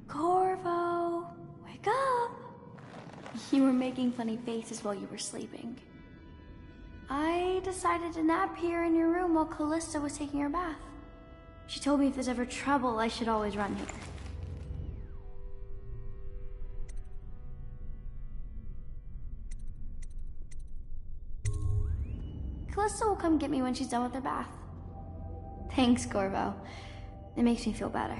Corvo, wake up! You were making funny faces while you were sleeping. I decided to nap here in your room while Callista was taking her bath. She told me if there's ever trouble, I should always run here. Callista will come get me when she's done with her bath. Thanks, Corvo. It makes me feel better.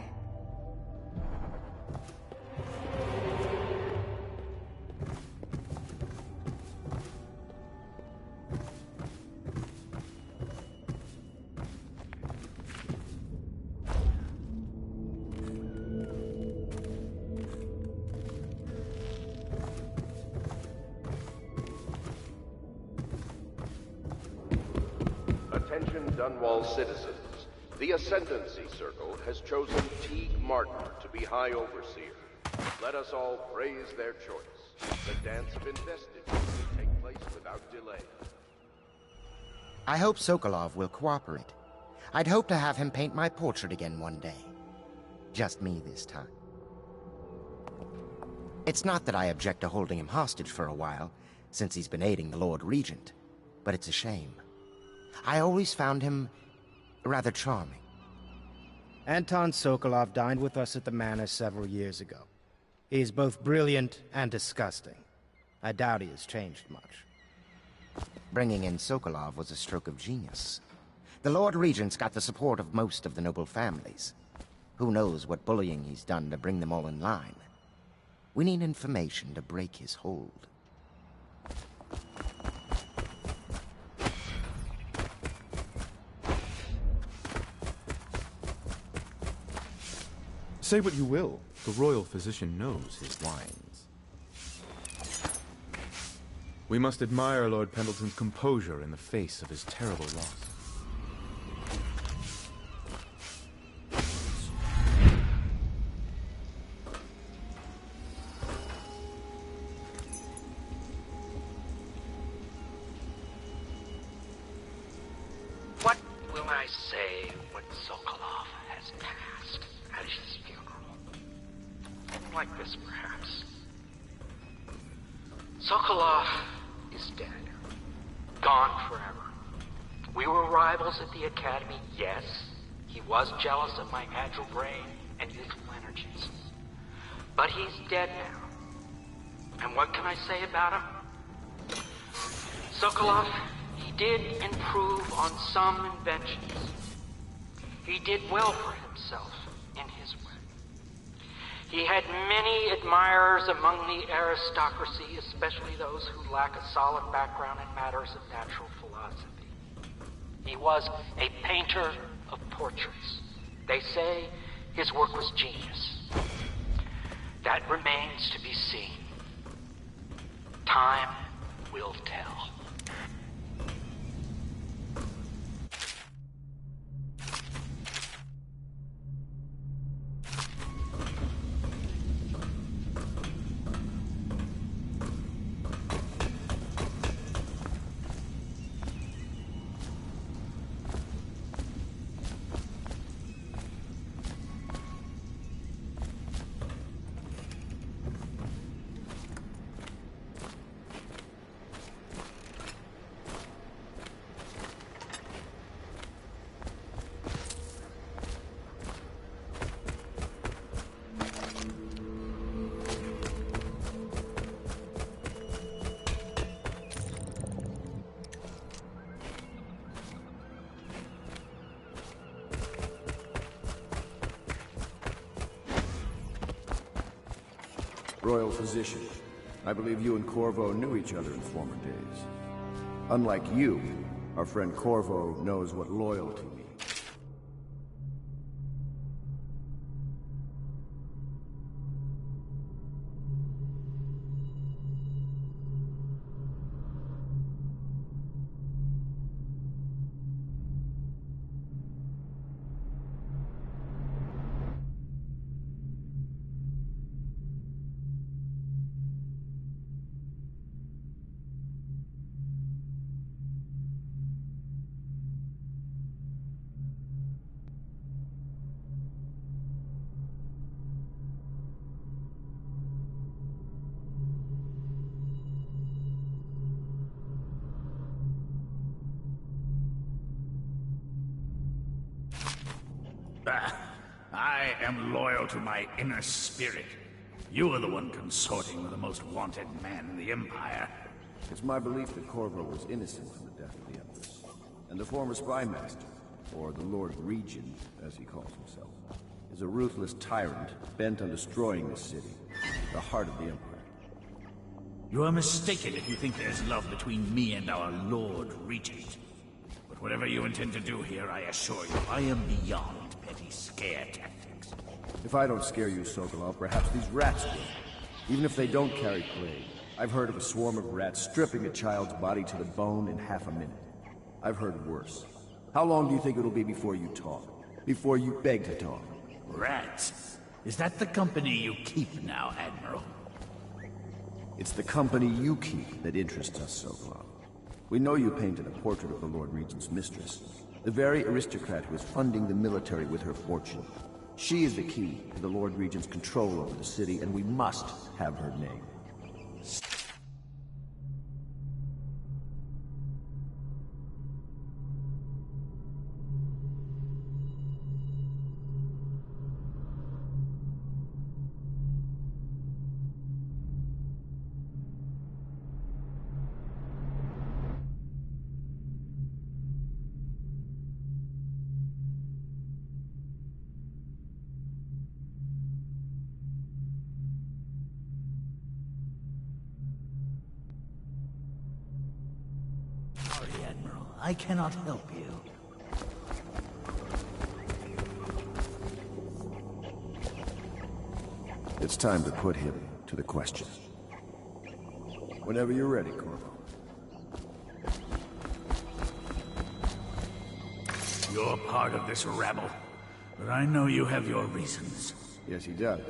Attention Dunwall citizens. The Ascendancy Circle has chosen Teague Martin to be High Overseer. Let us all praise their choice. The dance of investiture will take place without delay. I hope Sokolov will cooperate. I'd hope to have him paint my portrait again one day. Just me this time. It's not that I object to holding him hostage for a while, since he's been aiding the Lord Regent, but it's a shame. I always found him rather charming. Anton Sokolov dined with us at the manor several years ago. He is both brilliant and disgusting. I doubt he has changed much. Bringing in Sokolov was a stroke of genius. The Lord Regent's got the support of most of the noble families. Who knows what bullying he's done to bring them all in line. We need information to break his hold. Say what you will, the royal physician knows his wines. We must admire Lord Pendleton's composure in the face of his terrible loss. What will I say when Sokolov has passed at his funeral? Like this, perhaps. Sokolov is dead. Gone forever. We were rivals at the Academy, yes. He was jealous of my agile brain and youthful energies. But he's dead now. And what can I say about him? Sokolov, he did improve on some inventions. He did well for himself in his way. He had many admirers among the aristocracy, especially those who lack a solid background in matters of natural philosophy. He was a painter of portraits. They say his work was genius. That remains to be seen. Time will tell. Royal Physician, I believe you and Corvo knew each other in former days. Unlike you, our friend Corvo knows what loyalty means. am loyal to my inner spirit. You are the one consorting with the most wanted man in the Empire. It's my belief that Corvo was innocent from the death of the Empress. And the former spy master, or the Lord Regent, as he calls himself, is a ruthless tyrant bent on destroying this city, the heart of the Empire. You are mistaken if you think there's love between me and our Lord Regent. But whatever you intend to do here, I assure you, I am beyond petty scare tactics. If I don't scare you, Sokolov, perhaps these rats will. Even if they don't carry plague. I've heard of a swarm of rats stripping a child's body to the bone in half a minute. I've heard worse. How long do you think it'll be before you talk? Before you beg to talk? Rats? Is that the company you keep now, Admiral? It's the company you keep that interests us, Sokolov. We know you painted a portrait of the Lord Regent's mistress, the very aristocrat who is funding the military with her fortune. She is the key to the Lord Regent's control over the city, and we must have her name. Sorry, Admiral. I cannot help you. It's time to put him to the question. Whenever you're ready, Corvo. You're part of this rabble, but I know you have your reasons. Yes, he does.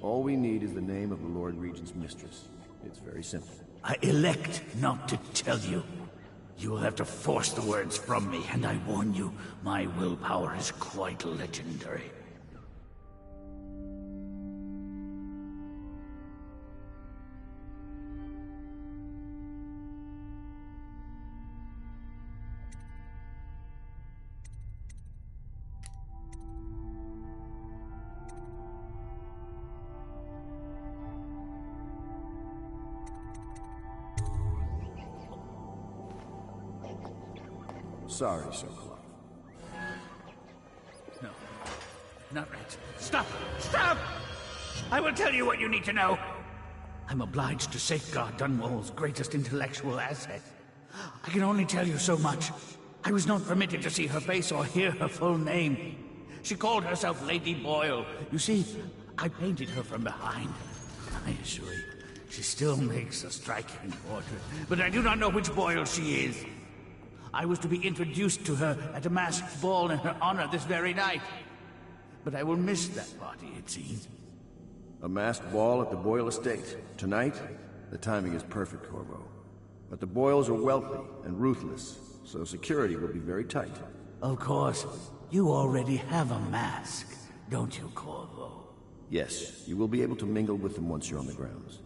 All we need is the name of the Lord Regent's mistress. It's very simple. I elect not to tell you. You will have to force the words from me, and I warn you, my willpower is quite legendary. Sorry, Sokolov. No, not right. Stop! Stop! I will tell you what you need to know. I'm obliged to safeguard Dunwall's greatest intellectual asset. I can only tell you so much. I was not permitted to see her face or hear her full name. She called herself Lady Boyle. You see, I painted her from behind. I assure you, she still makes a striking portrait, but I do not know which Boyle she is. I was to be introduced to her at a masked ball in her honor this very night. But I will miss that party, it seems. A masked ball at the Boyle estate. Tonight? The timing is perfect, Corvo. But the Boyles are wealthy and ruthless, so security will be very tight. Of course. You already have a mask, don't you, Corvo? Yes, you will be able to mingle with them once you're on the grounds.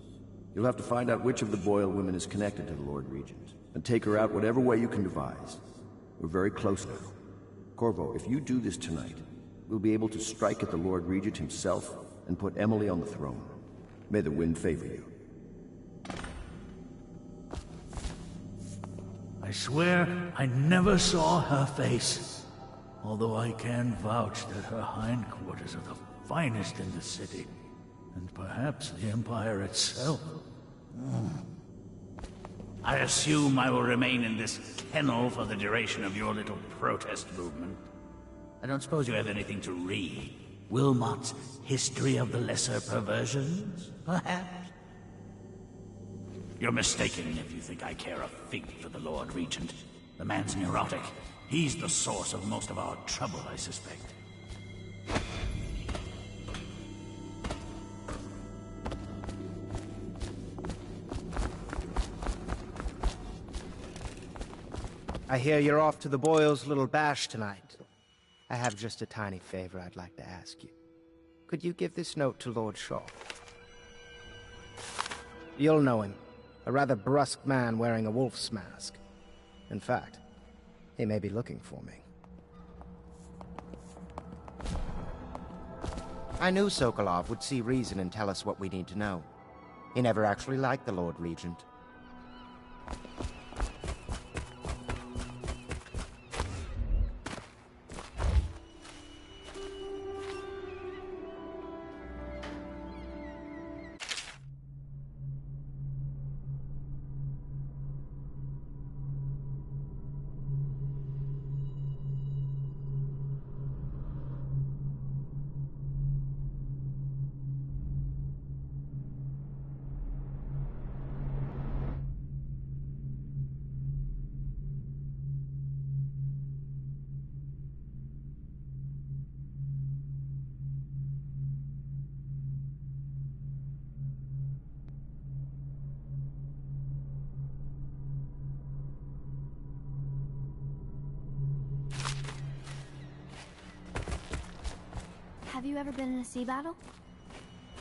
You'll have to find out which of the Boyle women is connected to the Lord Regent, and take her out whatever way you can devise. We're very close now. Corvo, if you do this tonight, we'll be able to strike at the Lord Regent himself and put Emily on the throne. May the wind favor you. I swear I never saw her face. Although I can vouch that her hindquarters are the finest in the city. And perhaps the Empire itself. I assume I will remain in this kennel for the duration of your little protest movement. I don't suppose you have anything to read. Wilmot's History of the Lesser Perversions, perhaps? You're mistaken if you think I care a fig for the Lord Regent. The man's neurotic. He's the source of most of our trouble, I suspect. I hear you're off to the Boyles' little bash tonight. I have just a tiny favor I'd like to ask you. Could you give this note to Lord Shaw? You'll know him. A rather brusque man wearing a wolf's mask. In fact, he may be looking for me. I knew Sokolov would see reason and tell us what we need to know. He never actually liked the Lord Regent. Have you ever been in a sea battle?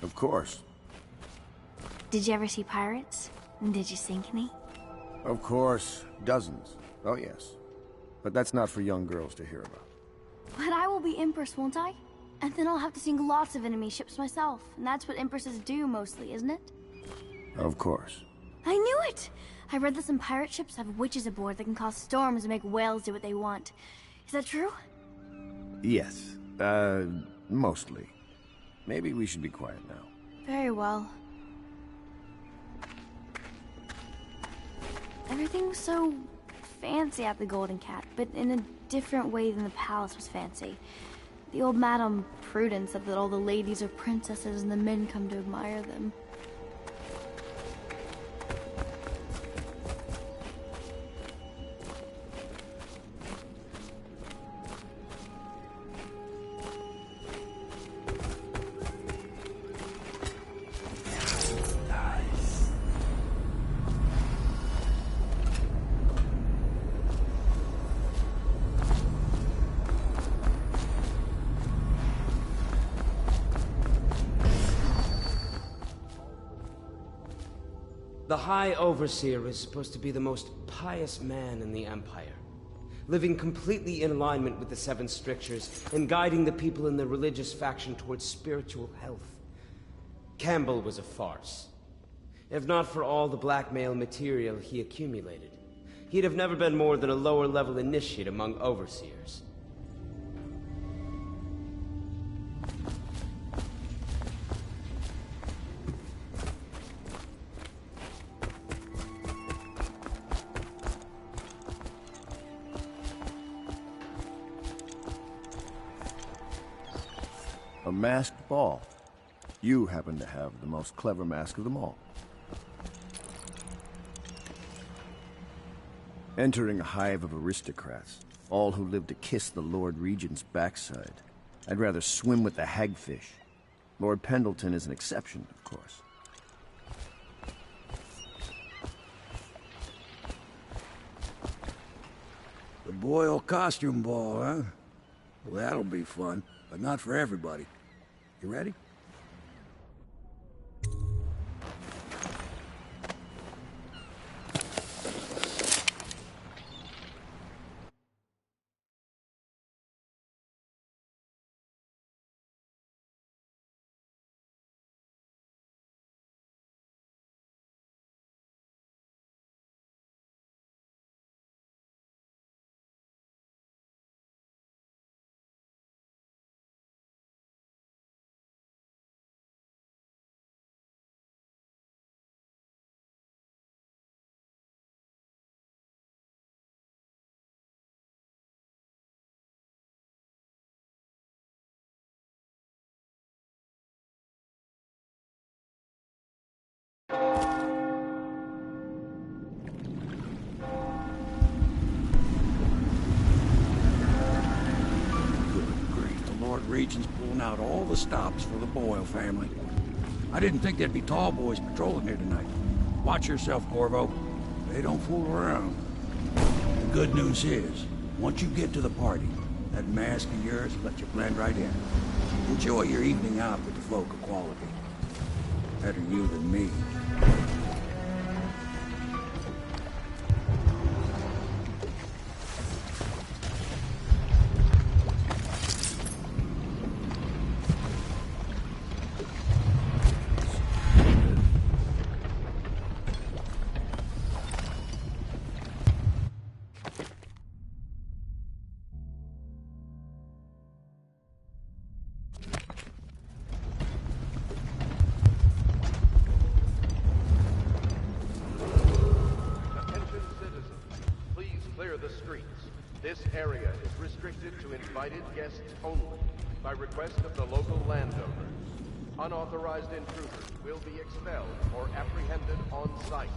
Of course. Did you ever see pirates? And did you sink any? Of course. Dozens. Oh, yes. But that's not for young girls to hear about. But I will be Empress, won't I? And then I'll have to sink lots of enemy ships myself. And that's what Empresses do mostly, isn't it? Of course. I knew it! I read that some pirate ships have witches aboard that can cause storms and make whales do what they want. Is that true? Yes. Mostly. Maybe we should be quiet now. Very well. Everything's so fancy at the Golden Cat, but in a different way than the palace was fancy. The old Madame Prudence said that all the ladies are princesses and the men come to admire them. The High Overseer is supposed to be the most pious man in the Empire, living completely in alignment with the Seven Strictures and guiding the people in the religious faction towards spiritual health. Campbell was a farce. If not for all the blackmail material he accumulated, he'd have never been more than a lower-level initiate among Overseers. A masked ball. You happen to have the most clever mask of them all. Entering a hive of aristocrats, all who live to kiss the Lord Regent's backside. I'd rather swim with the hagfish. Lord Pendleton is an exception, of course. The Boyle costume ball, huh? Well, that'll be fun, but not for everybody. You ready? Regent's pulling out all the stops for the Boyle family. I didn't think there'd be tall boys patrolling here tonight. Watch yourself, Corvo. They don't fool around. The good news is, once you get to the party, that mask of yours will let you blend right in. Enjoy your evening out with the folk of quality. Better you than me. streets. This area is restricted to invited guests only, by request of the local landowners. Unauthorized intruders will be expelled or apprehended on site.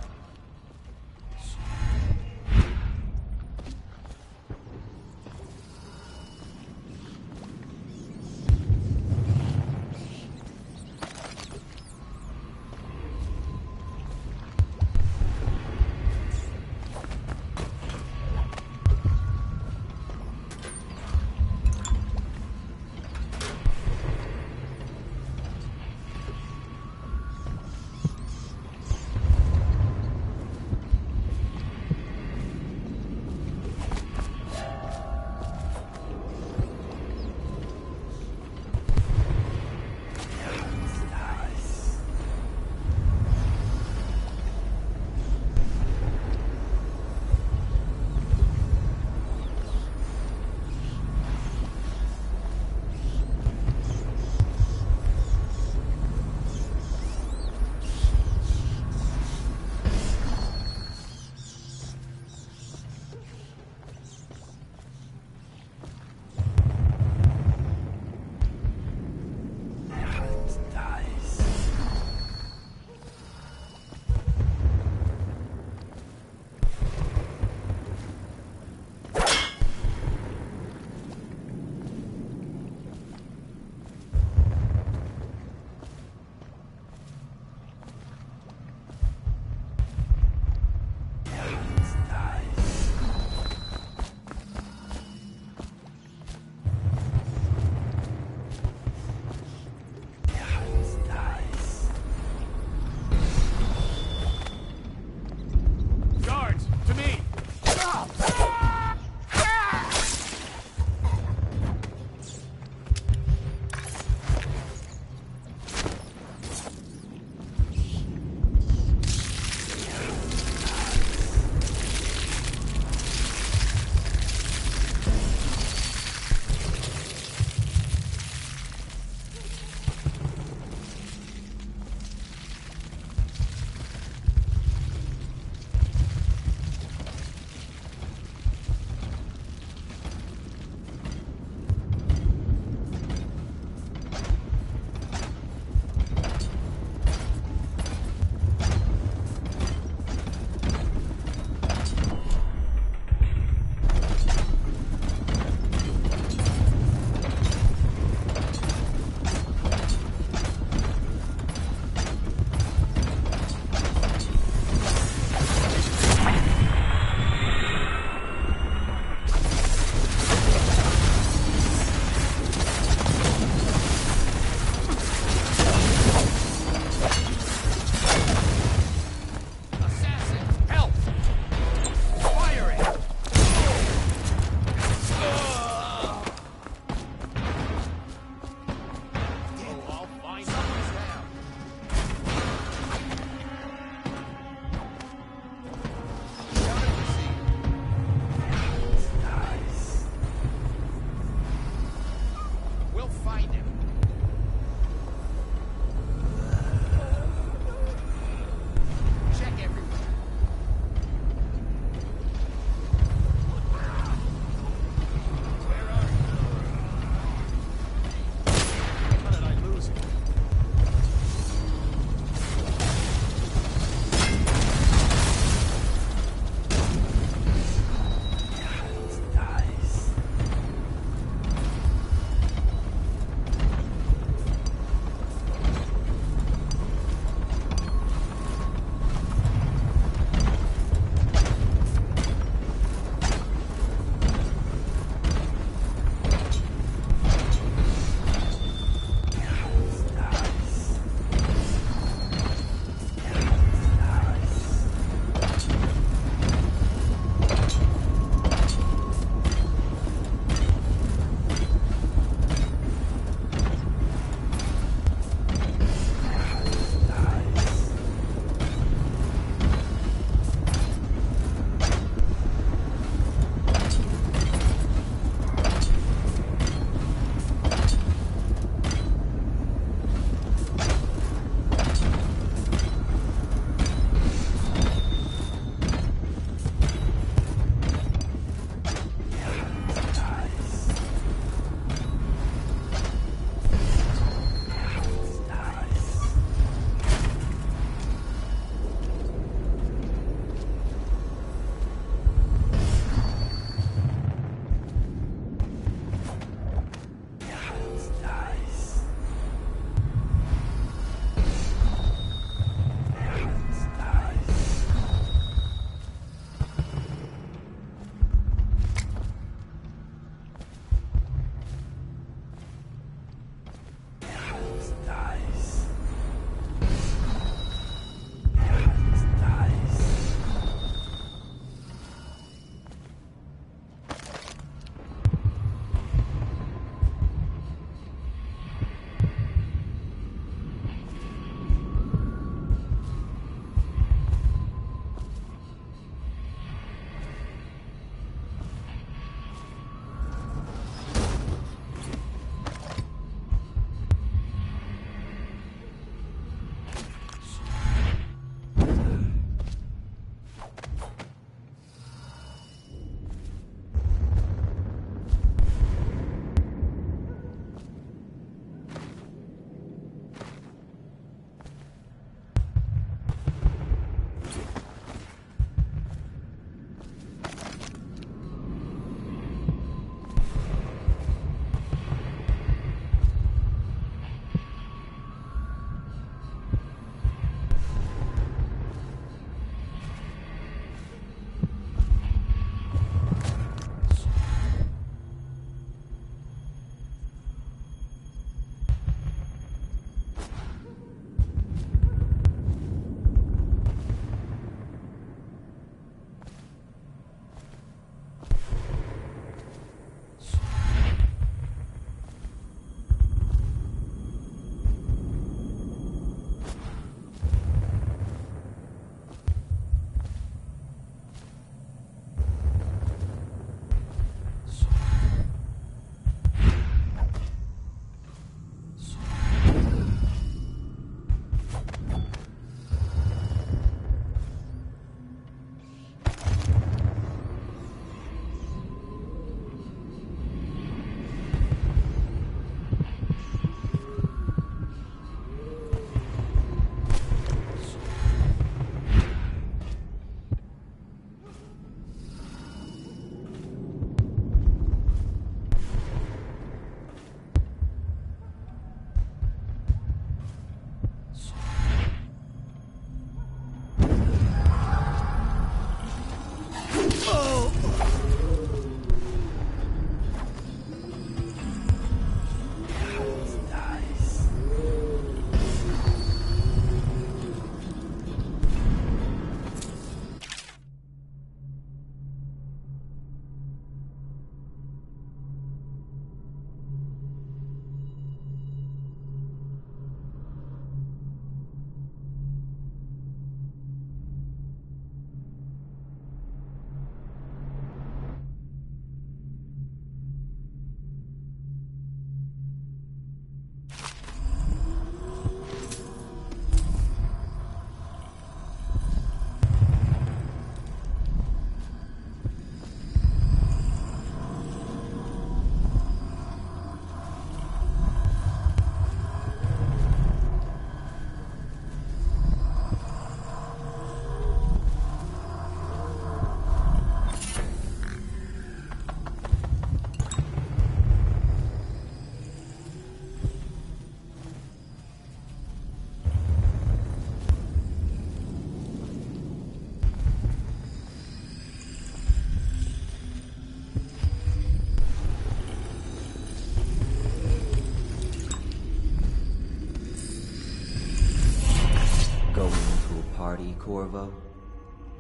Corvo?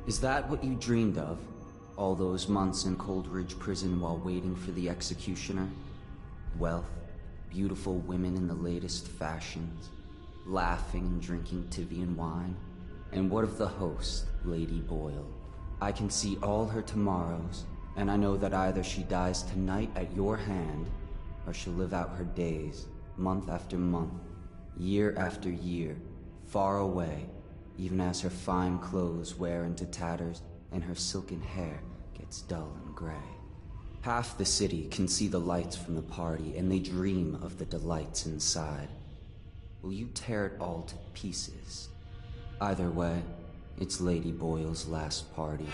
Is that what you dreamed of? All those months in Coldridge Prison while waiting for the executioner? Wealth, beautiful women in the latest fashions, laughing and drinking Tivian wine? And what of the host, Lady Boyle? I can see all her tomorrows, and I know that either she dies tonight at your hand, or she'll live out her days, month after month, year after year, far away, even as her fine clothes wear into tatters and her silken hair gets dull and gray. Half the city can see the lights from the party, and they dream of the delights inside. Will you tear it all to pieces? Either way, it's Lady Boyle's last party.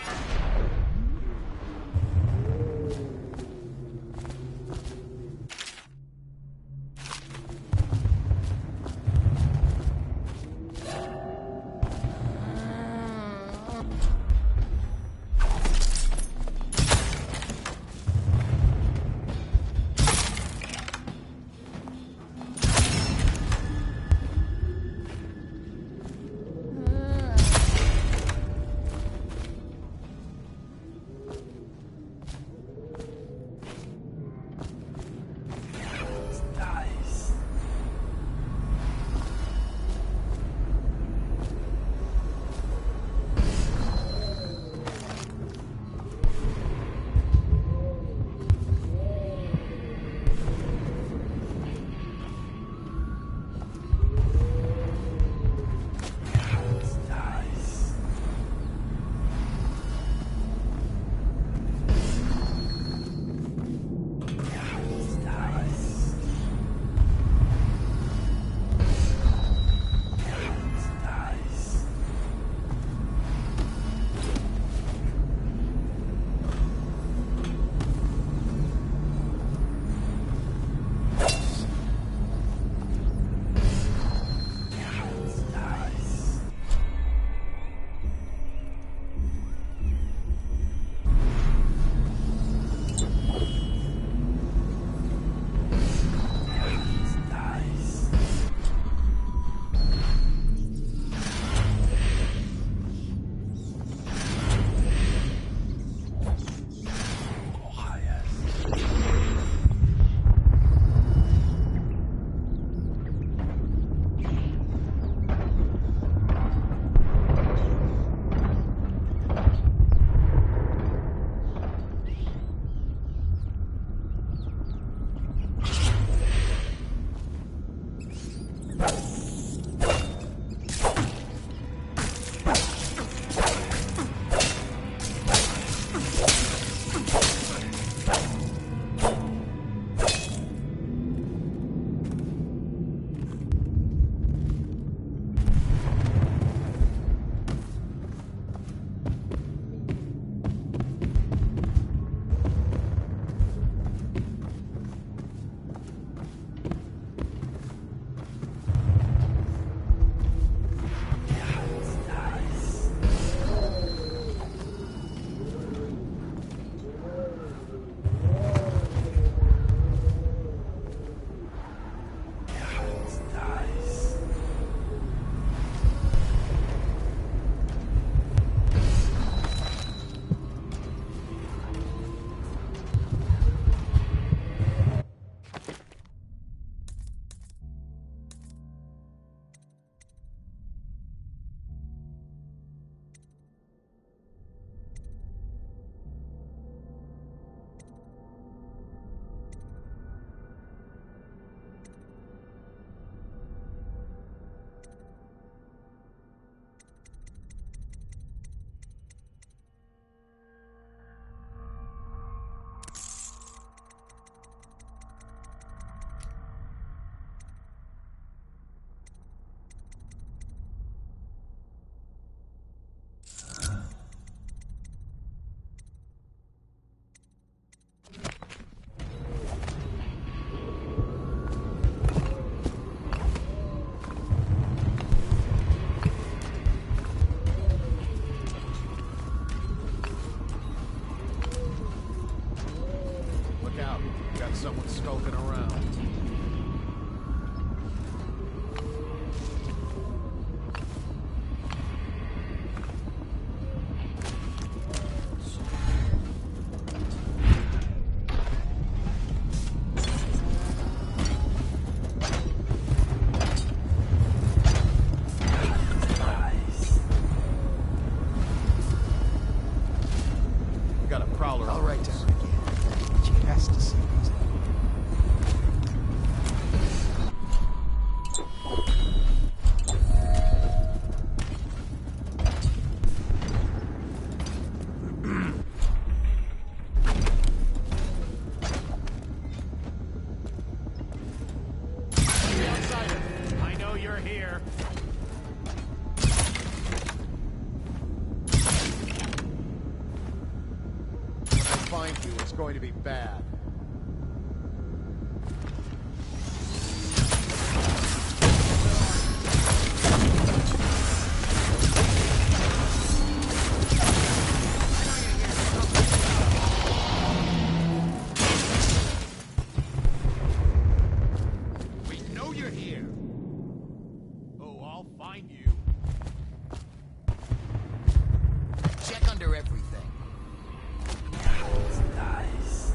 Someone skulking around. all around. I'll write down again. She has to see these. I know you're here. When I find you, it's going to be bad. We know you're here. Oh, I'll find you. Check under everything. Nice.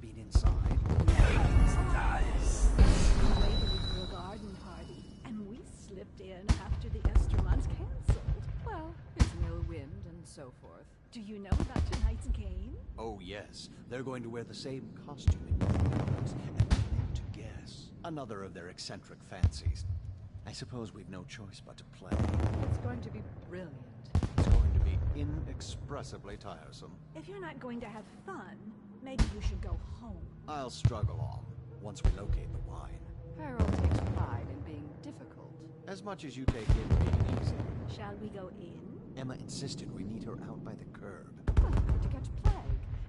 been inside. Nice. Waverly threw a garden party, and we slipped in after the Estermonds cancelled. Well, it's an ill wind and so forth. Do you know about tonight's game? Oh, yes. They're going to wear the same costume in uniforms, and we meant to guess. Another of their eccentric fancies. I suppose we've no choice but to play. It's going to be brilliant. It's going to be inexpressibly tiresome. If you're not going to have fun, maybe you should go home. I'll struggle on, once we locate the wine. Harold takes pride in being difficult. As much as you take in being easy. Shall we go in? Emma insisted we meet her out by the curb. I'm going to catch plague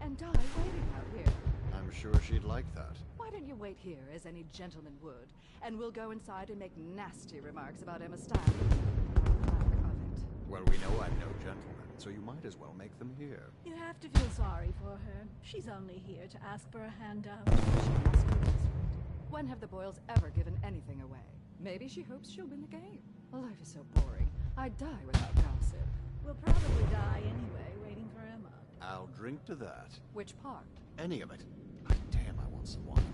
and die waiting out here. I'm sure she'd like that. Why don't you wait here, as any gentleman would, and we'll go inside and make nasty remarks about Emma's style. Well, we know I'm no gentleman, so you might as well make them here. You have to feel sorry for her. She's only here to ask for a handout. When have the Boyles ever given anything away? Maybe she hopes she'll win the game. Life is so boring. I'd die without gossip. We'll probably die anyway, waiting for Emma. I'll drink to that. Which part? Any of it. Damn, I want some wine.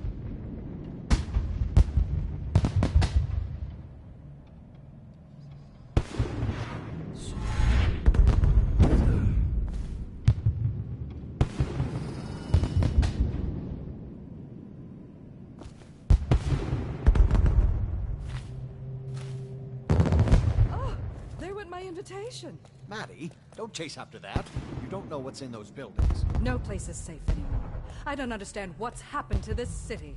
Invitation. Maddie, don't chase after that. You don't know what's in those buildings. No place is safe anymore. I don't understand what's happened to this city.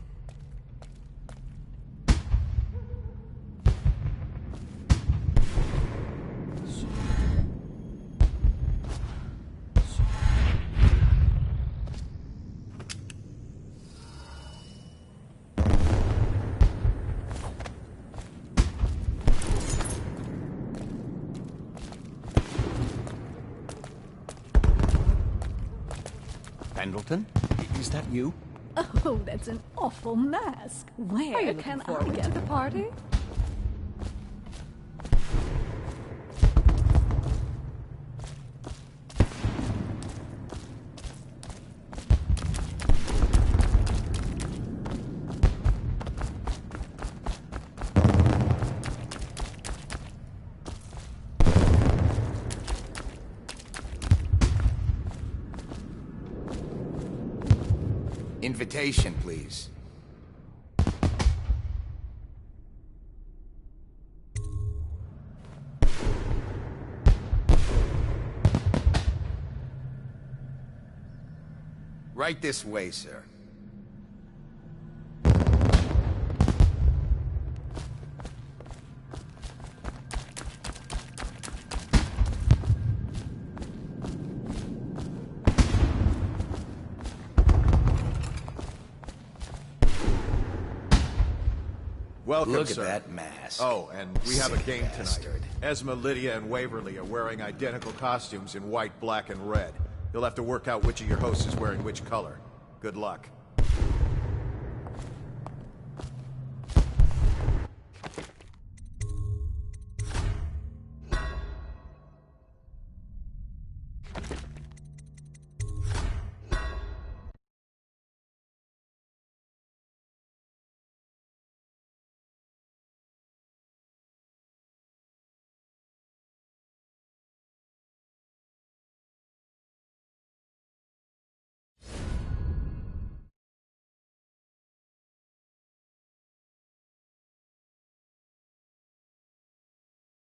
Pendleton? Is that you? Oh, that's an awful mask. Where can I get to the party? Invitation, please. Right this way, sir. Welcome, Look sir. at that mask. Oh, and we have a Sick game bastard. tonight. Esma, Lydia, and Waverly are wearing identical costumes in white, black, and red. You'll have to work out which of your hosts is wearing which color. Good luck.